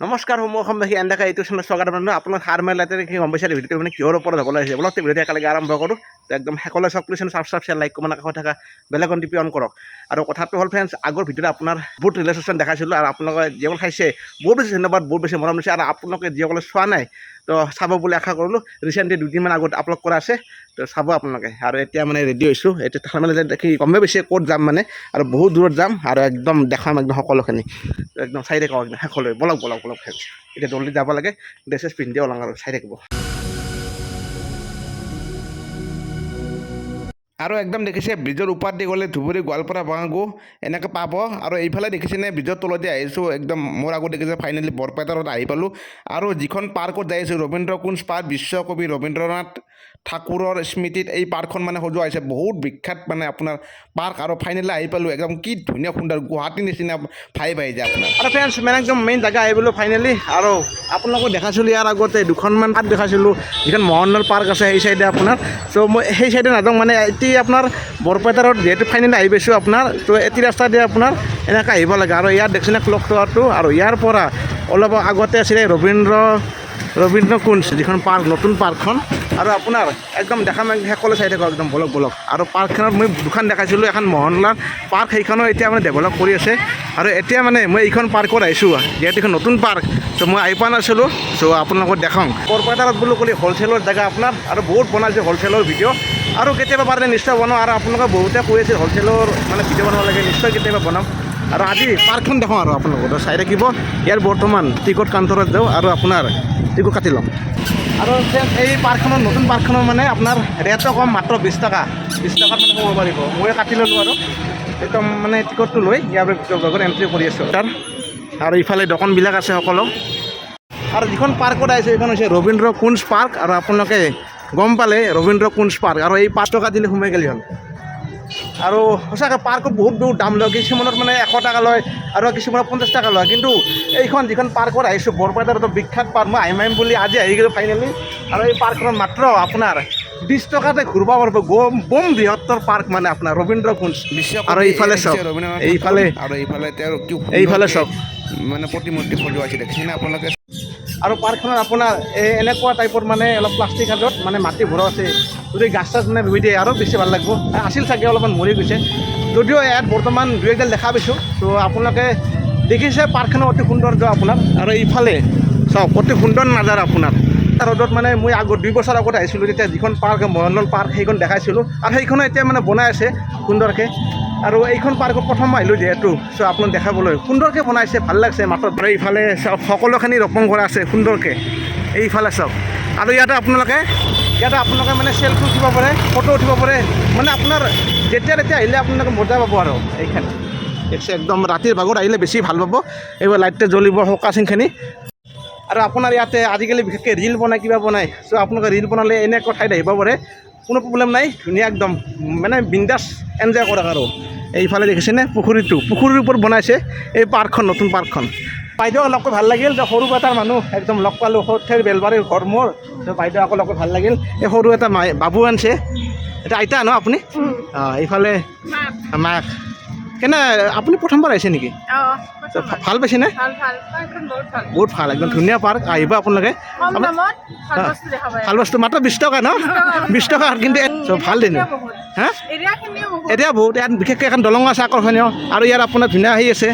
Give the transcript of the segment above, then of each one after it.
নমস্কাৰ অসমবাসী এন্দাকা এইটো চেনেল স্বাগতম আপোনাক সাৰ মেলাতে কি গম পাইছে ভিডিঅ' মানে কিহৰ ওপৰত হ'বলৈ আহিছে বলক ভিডিঅ'টো একেলগে আৰম্ভ কৰোঁ একদম শেষলৈ চাওক প্লিজ ছাবস্ক্ৰাইব লাইক কমেণ্ট কাষত থকা বেলেগন টিপি অন কৰক আৰু কথাটো হ'ল ফ্ৰেণ্ডছ আগৰ ভিডিঅ'ত আপোনাৰ বহুত ৰিলেশ্যন দেখাইছিলোঁ আৰু আপোনালোকে যিসকল খাইছে বহুত বেছি ধন্যবাদ বহুত বেছি মৰম দিছে আৰু আপোনালোকে যিসকলে চোৱা নাই তো চাব বুলি আশা কৰিলোঁ ৰিচেণ্টলি দুদিনমান আগত আপলোড কৰা আছে তো চাব আপোনালোকে আৰু এতিয়া মানে ৰেডি হৈছোঁ এতিয়া মানে দেখি গমেই বেছি ক'ত যাম মানে আৰু বহুত দূৰত যাম আৰু একদম দেখাম একদম সকলোখিনি একদম চাই থাকিব একদম শেষলৈ বলক ফ্ৰেণ্ডছ এতিয়া জলদি যাব লাগে ড্ৰেছেছ পিন্ধি ওলাম আৰু চাই থাকিব আৰু একদম দেখিছে ব্ৰিজৰ ওপৰত দি গ'লে ধুবুৰী গোৱালপাৰা বঙাইগাঁও এনেকৈ পাব আৰু এইফালে দেখিছেনে ব্ৰিজৰ তলতে আহিছোঁ একদম মোৰ আগত দেখিছে ফাইনেলি বৰপেটাত আহি পালোঁ আৰু যিখন পাৰ্কত যাই আছোঁ ৰবীন্দ্ৰ কুঞ্জ পাৰ্ক বিশ্বকবি ৰবীন্দ্ৰনাথ ঠাকুৰৰ স্মৃতিত এই পাৰ্কখন মানে সজোৱা হৈছে বহুত বিখ্যাত মানে আপোনাৰ পাৰ্ক আৰু ফাইনেলি আহি পালোঁ একদম কি ধুনীয়া সুন্দৰ গুৱাহাটীৰ নিচিনা ভাই যায় আপোনাৰ আৰু ফ্ৰেণ্ডছ মানে একদম মেইন জেগা আহিলোঁ ফাইনেলি আৰু আপোনালোকক দেখাইছিলোঁ ইয়াৰ আগতে দুখনমান পাৰ্ক দেখাইছিলোঁ যিখন মোহনলাল পাৰ্ক আছে সেই চাইডে আপোনাৰ চ' মই সেই চাইডে নাযাওঁ মানে এতিয়া আপোনাৰ বৰপেটাত যিহেতু ফাইনেলি আহি পাইছোঁ আপোনাৰ তো এটি ৰাস্তা দিয়ে আপোনাৰ এনেকৈ আহিব লাগে আৰু ইয়াত দেখিছেনে ক্লক টাৱাৰটো আৰু ইয়াৰ পৰা অলপ আগতে আছিলে ৰবীন্দ্ৰ কুঞ্জ যিখন পাৰ্ক নতুন পাৰ্কখন আৰু আপোনাৰ একদম দেখাম শেষলৈ চাই থাকক একদম বলক আৰু পাৰ্কখনত মই দুখন দেখাইছিলোঁ এখন মোহনলাল পাৰ্ক সেইখনো এতিয়া মানে ডেভেলপ কৰি আছে আৰু এতিয়া মানে মই এইখন পাৰ্কত আহিছোঁ যিহেতু এইখন নতুন পাৰ্ক ত' মই আহি পোৱা নাছিলোঁ চ' আপোনালোকক দেখাওঁ বৰপেটাত বুলি ক'লে হ'লচেলৰ জেগা আপোনাৰ আৰু বহুত বনাইছে হ'লচেলৰ ভিডিঅ' আৰু কেতিয়াবা পাৰিলে নিশ্চয় বনাওঁ আৰু আপোনালোকে বহুতে কৈ আছে হ'লচেলৰ মানে ভিডিঅ' বনাব লাগে নিশ্চয় কেতিয়াবা বনাম আৰু আজি পাৰ্কখন দেখাওঁ আৰু আপোনালোকক চাই থাকিব ইয়াৰ বৰ্তমান টিকট কাউণ্টাৰত যাওঁ আৰু আপোনাৰ টিকট কাটি ল'ম আৰু এই পাৰ্কখনৰ নতুন পাৰ্কখনৰ মানে আপোনাৰ ৰেটটো কম মাত্ৰ 20 টকাত মানে সোমাব পাৰিব মই কাটি ল'লোঁ আৰু একদম মানে টিকটটো লৈ ইয়াৰ লগত এণ্ট্ৰি কৰি আছোঁ তাৰ আৰু ইফালে দোকানবিলাক আছে সকলো আৰু যিখন পাৰ্কত আহিছে সেইখন হৈছে ৰবীন্দ্ৰ কুঞ্জ পাৰ্ক আৰু আপোনালোকে গম পালে ৰবীন্দ্ৰ কুঞ্জ পাৰ্ক আৰু এই 5 টকা দিলে সোমাই গ'লে হ'ল আৰু সঁচাকৈ পাৰ্কত বহুত দাম লয় কিছুমানত মানে 100 টকা লয় আৰু কিছুমানত 50 টকা লয় কিন্তু এইখন যিখন পাৰ্কত আহিছোঁ বৰপেটাৰ বিখ্যাত পাৰ্ক মই আহিম বুলি আজি আহি গ'লোঁ ফাইনেলি আৰু এই পাৰ্কখনত মাত্ৰ আপোনাৰ 20 টকাতে ঘূৰিব পাৰিব বম বৃহত্তৰ পাৰ্ক মানে আপোনাৰ ৰবীন্দ্ৰ কুঞ্জ আৰু এইফালে চাওক এইফালে চাওক মানে প্ৰতিমূৰ্তি সজোৱাইছে দেখিছেনে আপোনালোকে আৰু পাৰ্কখনত আপোনাৰ এনেকুৱা টাইপৰ মানে অলপ প্লাষ্টিক হাজত মানে মাটি ভৰা আছে যদি গাছ চাছ মানে ৰুই দিয়ে আৰু বেছি ভাল লাগিব আছিল চাগে অলপমান মৰি গৈছে যদিও ইয়াত বৰ্তমান দুই একডাল দেখা পাইছোঁ তো আপোনালোকে দেখিছে পাৰ্কখনৰ অতি সৌন্দৰ্য আপোনাৰ আৰু এইফালে চাওক অতি সুন্দৰ নাজাৰা আপোনাৰ ৰ'দত মানে মই আগত 2 বছৰ আগত আহিছিলোঁ তেতিয়া যিখন পাৰ্ক মোহনলাল পাৰ্ক সেইখন দেখাইছিলোঁ আৰু সেইখনো এতিয়া মানে বনাই আছে সুন্দৰকৈ আৰু এইখন পাৰ্কত প্ৰথম আহিলোঁ যিহেতু চ' আপোনাক দেখাবলৈ সুন্দৰকৈ বনাইছে ভাল লাগিছে মাত্ৰ এইফালে চাওক সকলোখিনি ৰোপণ কৰা আছে সুন্দৰকৈ এইফালে চাওক আৰু ইয়াতে আপোনালোকে মানে চেলফি উঠিব পাৰে ফটো উঠিব পাৰে মানে আপোনাৰ যেতিয়া আহিলে আপোনালোকে মজা পাব আৰু এইখিনি একদম ৰাতিৰ ভাগত আহিলে বেছি ভাল পাব এইবাৰ লাইটতে জ্বলিব ফ'কাচিংখিনি আৰু আপোনাৰ ইয়াতে আজিকালি বিশেষকৈ ৰিল বনাই কিবা বনাই চ' আপোনালোকে ৰিল বনালে এনেকুৱা ঠাইত আহিব পাৰে কোনো প্ৰব্লেম নাই ধুনীয়া একদম মানে বিন্দাছ এনজয় কৰক আৰু এইফালে দেখিছেনে পুখুৰীৰ ওপৰত বনাইছে এই পাৰ্কখন নতুন পাৰ্কখন বাইদেউক লগ কৰি ভাল লাগিল যে সৰু এটাৰ মানুহ একদম লগ পালোঁ সৰুঠাইৰ বেলবাৰীৰ ঘৰ মোৰ বাইদেউক লগ কৰি ভাল লাগিল এই সৰু এটা বাবু আনিছে এতিয়া আইতা ন আপুনি এইফালে মাক কেনে আপুনি প্ৰথমবাৰ আহিছে নেকি ভাল পাইছেনে বহুত ভাল একদম ধুনীয়া পাৰ্ক আহিব আপোনালোকে ভাল বস্তু মাত্ৰ 20 টকা ন 20 টকা কিন্তু ভাল দিন হা এতিয়া বহুত ইয়াত বিশেষকৈ এখন দলং আছে আকৰ্ষণীয় আৰু ইয়াত আপোনাৰ ধুনীয়া হেৰি আছে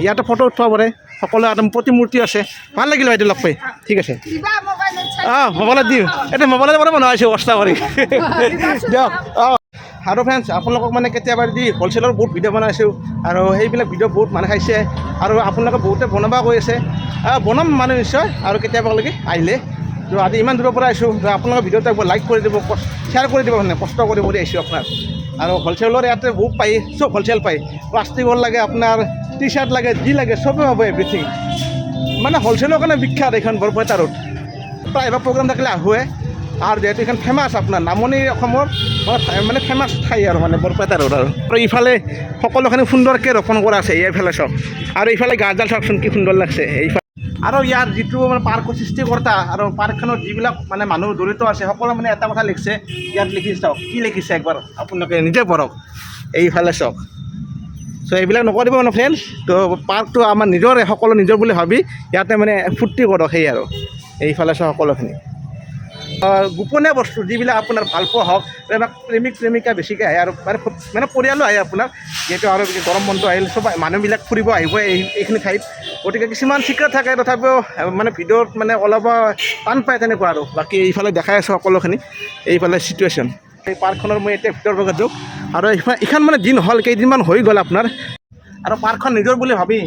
ইয়াতে ফটো উঠিব পাৰে সকলো একদম প্ৰতিমূৰ্তি আছে ভাল লাগিল বাইদেউ লগ পাই ঠিক আছে মোবাইলত দিওঁ এতিয়া মোবাইলত মানে বনোৱা হৈছে কষ্ট কৰি দিয়ক আৰু ফ্ৰেণ্ডছ আপোনালোকক মানে কেতিয়াবা যদি হ'লচেলৰ বহুত ভিডিঅ' বনাইছোঁ আৰু সেইবিলাক ভিডিঅ' বহুত মানুহ খাইছে আৰু আপোনালোকে বহুতে বনাব কৈ আছে বনাম মানে নিশ্চয় আৰু কেতিয়াবালৈকে আহিলে তো আজি ইমান দূৰৰ পৰা আহিছোঁ আপোনালোকৰ ভিডিঅ'টো একবাৰ লাইক কৰি দিব শ্বেয়াৰ কৰি দিব মানে কষ্ট কৰি আহিছোঁ আপোনাৰ আৰু হ'লচেলৰ ইয়াতে বহুত পায় চব হ'লচেল পায় প্লাষ্টিকৰ লাগে আপোনাৰ টি চাৰ্ট লাগে যি লাগে চবেই পাব এভৰিথিং মানে হ'লচেলৰ কাৰণে বিখ্যাত এইখন বৰপেটা ৰোড প্ৰায়ভাগ প্ৰগ্ৰাম থাকিলে আহোৱে আৰু যিহেতু এইখন ফেমাছ আপোনাৰ নামনি অসমৰ মানে ফেমাছ ঠাই আৰু মানে বৰপেটা ৰোড আৰু ইফালে সকলোখিনি সুন্দৰকৈ ৰোপণ কৰা আছে এইফালে চাওক আৰু এইফালে গাছডাল চাওকচোন কি সুন্দৰ লাগছে এইফালে আৰু ইয়াৰ যিটো মানে পাৰ্কৰ সৃষ্টিকৰ্তা আৰু পাৰ্কখনত যিবিলাক মানে মানুহ জড়িত আছে সকলো মানে এটা কথা লিখিছে ইয়াত লিখিছে চাওক কি লিখিছে একবাৰ আপোনালোকে নিজে পঢ়ক এইফালে চাওক চ' চ' এইবিলাক নকৰিব মানে ফ্ৰেণ্ডছ। তো পাৰ্কটো আমাৰ নিজৰে, সকলো নিজৰ বুলি ভাবি ইয়াতে মানে ফূৰ্তি কৰক, সেই আৰু এইফালে চোৱা সকলোখিনি গোপনীয় বস্তু যিবিলাক আপোনাৰ ভাল পোৱা হওক, প্ৰেমিক প্ৰেমিকা বেছিকৈ আহে আৰু মানে পৰিয়ালো আহে আপোনাৰ, যিহেতু আৰু গৰম বন্ধ আহিল, চব মানুহবিলাক ফুৰিব আহিব এইখিনি ঠাইত। গতিকে কিছুমান চিক্ৰেট থাকে, তথাপিও মানে ভিডিঅ'ত মানে অলপ টান পায় তেনেকুৱা আৰু। বাকী এইফালে দেখাই আছোঁ সকলোখিনি, এইফালে চিটুৱেশ্যন। এই পাৰ্কখনৰ মই এতিয়া ভিতৰৰ ভাগত যাওঁ, আৰু এইখন মানে দিন হ'ল, কেইদিনমান হৈ গ'ল আপোনাৰ। আৰু পাৰ্কখন নিজৰ বুলি ভাবি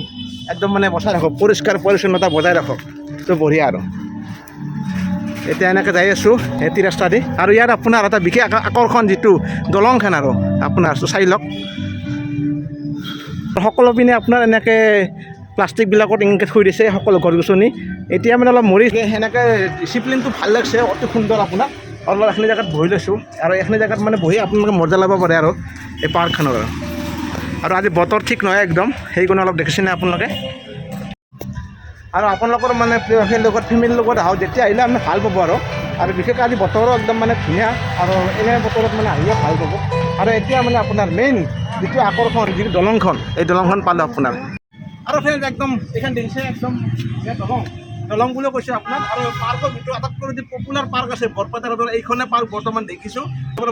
একদম মানে বচাই ৰাখক, পৰিষ্কাৰ পৰিচ্ছন্নতা বজাই ৰাখক, তো বঢ়িয়া আৰু। এতিয়া এনেকৈ যাই আছোঁ এটি ৰাস্তা দি, আৰু ইয়াত আপোনাৰ এটা বিশেষ আকৰ্ষণ যিটো দলংখন আৰু আপোনাৰ চাই লওক। সকলো পিনে আপোনাৰ এনেকৈ প্লাষ্টিকবিলাকত এনেকৈ থৈ দিছে সকলো গছ গছনি। এতিয়া মানে অলপ মৰি সেনেকৈ ডিচিপ্লিনটো ভাল লাগিছে, অতি সুন্দৰ আপোনাৰ। অলপ এইখিনি জেগাত বহি লৈছোঁ, আৰু এইখিনি জেগাত মানে বহি আপোনালোকে মজা ল'ব পাৰে আৰু এই পাৰ্কখনৰ। আৰু আজি বতৰ ঠিক নহয় একদম, সেইকাৰণে অলপ দেখিছেনে আপোনালোকে। আৰু আপোনালোকৰ মানে প্ৰিয়সীৰ লগত, ফেমিলিৰ লগত আহক, যেতিয়া আহিলে আপুনি ভাল পাব আৰু বিশেষকৈ আজি বতৰো একদম মানে ধুনীয়া, আৰু এনে বতৰত মানে আহিলে ভাল পাব। আৰু এতিয়া মানে আপোনাৰ মেইন যিটো আকৰ্ষণ, যিটো দলংখন, এই দলংখন পালোঁ আপোনাৰ। আৰু ফ্ৰেণ্ড একদম এইখন দেখিছে, একদম দলং বুলিও কৈছে আপোনাক। আৰু পাৰ্কৰ ভিতৰত আটাইতকৈ যদি পপুলাৰ পাৰ্ক আছে বৰপেটা ৰোডৰ, এইখনে পাৰ্ক বৰ্তমান দেখিছোঁ,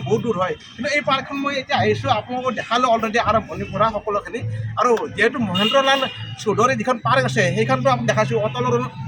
বহুত দূৰ হয়। কিন্তু এই পাৰ্কখন মই এতিয়া আহিছোঁ, আপোনালোকক দেখালোঁ অলৰেডি আৰম্ভণিৰ পৰা সকলোখিনি। আৰু যিহেতু মহেন্দ্ৰলাল চৌধুৰী যিখন পাৰ্ক আছে, সেইখনতো আপোনাক দেখাইছোঁ, অটল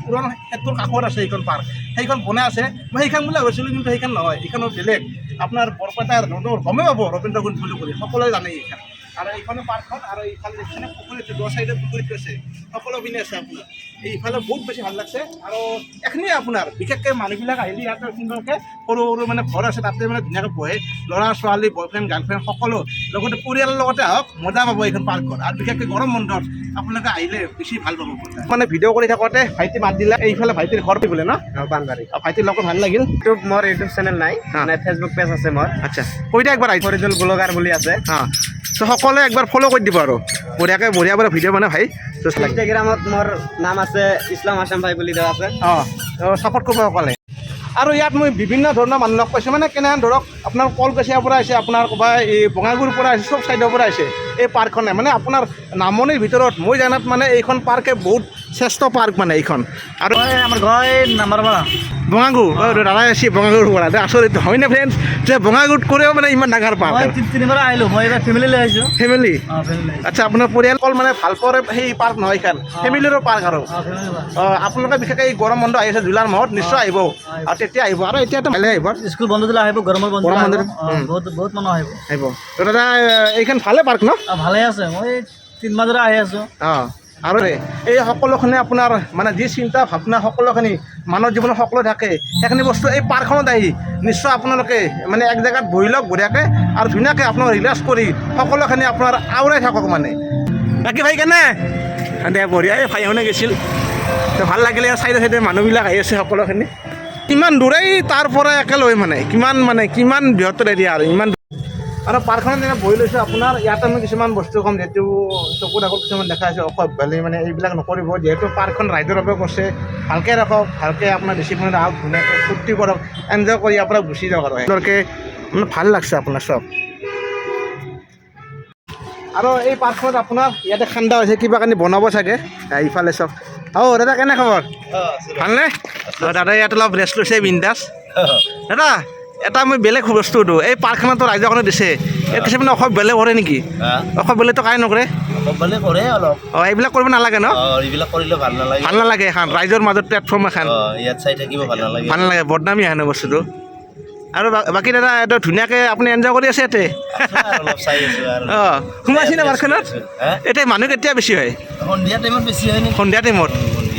উৰণ সেতুৰ কাষত আছে সেইখন পাৰ্ক, সেইখন বনাই আছে। মই সেইখন বুলি ভাবিছিলোঁ, কিন্তু সেইখন নহয়, এইখনো বেলেগ আপোনাৰ বৰপেটাৰ ৰোডৰ, গমেই পাব ৰবীন্দ্ৰ কুঞ্জ বুলি কৰি, সকলোৱে জানে এইখন। আৰু এইখনে পাৰ্কখন, আৰু এইফালে যিখনে পুখুৰীটো, দহ চাইডে পুখুৰীটো আছে, সকলো পিনে আছে আপোনাৰ। এইফালে বহুত বেছি ভাল লাগছে। আৰু এইখিনিয়ে আপোনাৰ বিশেষকৈ মানুহবিলাক আহিলে ইয়াতে সুন্দৰকৈ সৰু সৰু মানে ঘৰ আছে, তাতে মানে ধুনীয়াকৈ বহে, ল'ৰা ছোৱালী, বয়ফ্ৰেণ্ড গাৰ্লফ্ৰেণ্ড সকলো লগতে, পৰিয়ালৰ লগতে আহক, মজা পাব এইখন পাৰ্কত। আৰু বিশেষকৈ গৰম বন্ধত আপোনালোকে আহিলে বেছি ভাল পাব। মানে ভিডিঅ' কৰি থাকোঁতে ভাইটি মাত দিলে, এইফালে ভাইটিৰ ঘৰ বোলে ন, বানবাৰী। ভাইটিৰ লগত ভাল লাগিল। মোৰ ইউটিউব চেনেল নাই, মানে ফেচবুক পেজ আছে মোৰ। আচ্ছা, কৈ দিয়া একবাৰ আহিছোঁ, ফৰিজুল ব্লগাৰ বুলি আছে। অঁ, ত' সকলোৱে একবাৰ ফ'ল' কৰি দিব আৰু বঢ়িয়াকৈ বঢ়িয়া ভিডিঅ' মানে ভাই। ইনষ্টাগ্ৰামত মোৰ নাম আছে ইছলাম আছাম ভাই বুলি দেৱা আছে। অঁ, ছাপোৰ্ট কৰিব সকলে। আৰু ইয়াত মই বিভিন্ন ধৰণৰ মানুহ লগ পাইছোঁ, মানে কেনেহেন ধৰক আপোনাৰ কলকাছিয়াৰ পৰা আহিছে, আপোনাৰ ক'ৰবাত এই বঙাইগাঁৱৰ পৰা আহিছে, চব ছাইডৰ পৰা আহিছে এই পাৰ্কখনে। মানে আপোনাৰ নামনিৰ ভিতৰত মই জানাত মানে এইখন পাৰ্কে বহুত শ্ৰেষ্ঠ পাৰ্ক মানে এইখন। আৰু আমাৰ ঘৰ নাম্বাৰ পৰা বঙাইগাঁও, দাদাই আছে বঙাইগাঁৱৰ পৰা, আচৰিত হয়নে ফ্ৰেণ্ডছ, যে বঙাইগাঁৱত কৰেও মানে ইমান ডাঙৰ পাৰ্ক। তিনিবাৰ আহিলোঁ, মই এইবাৰ ফেমিলি লৈ আহিছোঁ। ফেমিলি, আচ্ছা, আপোনাৰ পৰিয়াল অকল মানে ভাল পোৱাৰ সেই পাৰ্ক নহয়, এইখন ফেমিলিৰো পাৰ্ক। আৰু আপোনালোকে বিশেষকৈ এই গৰম বন্ধ আহি আছে জুলাই মাহত, নিশ্চয় আহিব, আৰু তেতিয়া আহিব। আৰু এতিয়াতো ভালে আহিব, স্কুল বন্ধ দিলে আহিব, গৰমৰ বন্ধ বহুত মানুহ আহিব। তো দাদা এইখন ভালে পাৰ্ক ন? ভালে আছে, মই 3 মাহ ধৰি আহি আছোঁ। অঁ, আৰু এই সকলোখিনি আপোনাৰ মানে যি চিন্তা ভাৱনা সকলোখিনি মানৱ জীৱনত সকলো থাকে, সেইখিনি বস্তু এই পাৰ্কখনত আহি নিশ্চয় আপোনালোকে মানে এক জেগাত বহি লওক বঢ়িয়াকৈ, আৰু ধুনীয়াকৈ আপোনাৰ ৰিলেক্স কৰি সকলোখিনি আপোনাৰ আওৰাই থাকক মানে। বাকী ভাই কেনে দে বঢ়িয়া, এই ভাইহঁতে গৈছিল, তো ভাল লাগিলে। চাইডে চাইডে মানুহবিলাক আহি আছে সকলোখিনি, কিমান দূৰেই তাৰ পৰা একেলগে মানে কিমান বৃহত্তৰ এৰিয়া আৰু ইমান। আৰু পাৰ্কখনত যেনে বহি লৈছোঁ আপোনাৰ, ইয়াতে আমি কিছুমান বস্তু ক'ম, যিহেতু চকুত আগত কিছুমান দেখা আছে অসভ্যালি, মানে এইবিলাক নকৰিব। যিহেতু পাৰ্কখন ৰাইজৰ বাবে কৰিছে, ভালকৈ ৰাখক, ভালকৈ আপোনাৰ ডিচিপ্লিনত আহক, ধুনীয়াকৈ ফূৰ্তি কৰক, এনজয় কৰি আপোনাৰ গুচি যাওক। আৰু এনেকৈ মানে ভাল লাগছে আপোনাৰ চব। আৰু এই পাৰ্কখনত আপোনাৰ ইয়াতে ঠাণ্ডা হৈছে, কিবা কানি বনাব চাগে ইফালে চব। দাদা কেনে খবৰ? ভালনে? দাদা ইয়াত অলপ ৰেষ্ট লৈছে, বিন্দাছ। দাদা এটা মই বেলেগ বস্তুটো, এই পাৰ্কখনতো ৰাইজৰ কাৰণে দিছে, ইয়াত কিছুমানে অসভ্যালি কৰে নেকি? অসভ্যালিতো কাই নকৰে? কৰে অলপ। অঁ, এইবিলাক কৰিব নালাগে ন? এইবিলাক কৰিলে ভাল নালাগে। ভাল নালাগে এখন ৰাইজৰ মাজত প্লেটফৰ্ম এখন, ইয়াত চাই থাকিব ভাল নালাগে। ভাল নালাগে, বদনামী আহে ন বস্তুটো। আৰু বাকী দাদা এইটো ধুনীয়াকৈ আপুনি এনজয় কৰি আছে ইয়াতে? অলপ চাই আছোঁ আৰু। অঁ, সোমাইছে নে পাৰ্কখনত? এতিয়া মানুহ কেতিয়া বেছি হয়? সন্ধিয়া টাইমত বেছি হয় নেকি? সন্ধিয়া টাইমত।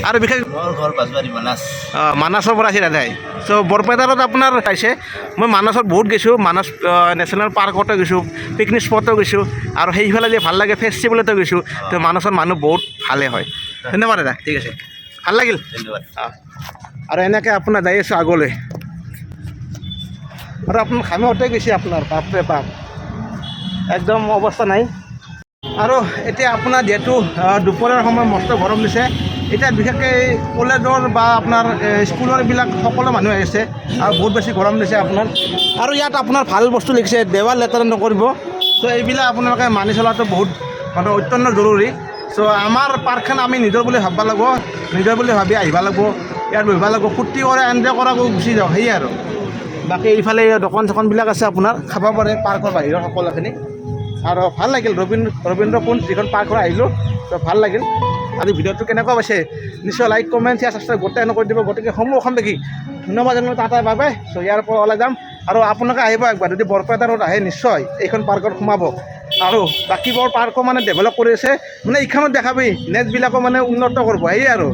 আৰু বিশেষ মোৰ ঘৰ বাজবাৰী, মানাছ। অঁ, মানাছৰ পৰা আছে দাদাই। চ' বৰপেটাত আপোনাৰ পাইছে, মই মানাছত বহুত গৈছোঁ, মানাছ নেশ্যনেল পাৰ্কতো গৈছোঁ, পিকনিক স্পটো গৈছোঁ, আৰু সেইফালে যে ভাল লাগে ফেষ্টিভেলতো গৈছোঁ। তো মানাছৰ মানুহ বহুত ভালে হয়। ধন্যবাদ দাদা, ঠিক আছে, ভাল লাগিল। ধন্যবাদ। অঁ, আৰু এনেকৈ আপোনাৰ যাই আছোঁ আগলৈ। আৰু আপোনাৰ খামতে গৈছে আপোনাৰ, বাপৰে বাপ, একদম অৱস্থা নাই। আৰু এতিয়া আপোনাৰ যিহেতু দুপৰীয়াৰ সময় মস্ত গৰম দিছে, এতিয়া বিশেষকৈ কলেজৰ বা আপোনাৰ স্কুলৰ এইবিলাক সকলো মানুহ আহিছে, আৰু বহুত বেছি গৰম দিছে আপোনাৰ। আৰু ইয়াত আপোনাৰ ভাল বস্তু লিখিছে, দেৱাল লেতেৰা নকৰিব। ত' এইবিলাক আপোনালোকে মানি চলাটো বহুত মানে অত্যন্ত জৰুৰী। চ' আমাৰ পাৰ্কখন আমি নিজৰ বুলি ভাবিব লাগিব, নিজৰ বুলি ভাবি আহিব লাগিব, ইয়াত বহিব লাগিব, ফূৰ্তি কৰে এনজয় কৰাকৈ গুচি যাওঁ, সেয়ে আৰু। বাকী এইফালে দোকান চোকানবিলাক আছে আপোনাৰ, খাব পাৰে পাৰ্কৰ বাহিৰৰ সকলোখিনি। আৰু ভাল লাগিল ৰবীন্দ্ৰ কুঞ্জ যিখন পাৰ্কৰ আহিলোঁ, ত' ভাল লাগিল। আজি ভিডিঅ'টো কেনেকুৱা পাইছে নিশ্চয় লাইক কমেণ্ট শ্বেয়াৰ ছাবস্ক্ৰাইব গোটেই কৰি দিব। গতিকে সমূহ অসমবাসী ধন্যবাদ জনালোঁ টাটা বাই বাই। চ' ইয়াৰ পৰা ওলাই যাম আৰু আপোনালোকে আহিব একবাৰ, যদি বৰপেটা ৰোড আহে নিশ্চয় এইখন পাৰ্কত সোমাব। আৰু বাকীবোৰ পাৰ্কো মানে ডেভেলপ কৰি আছে, মানে এইখনত দেখাবি নেটবিলাকো মানে উন্নত কৰিব, সেয়ে আৰু।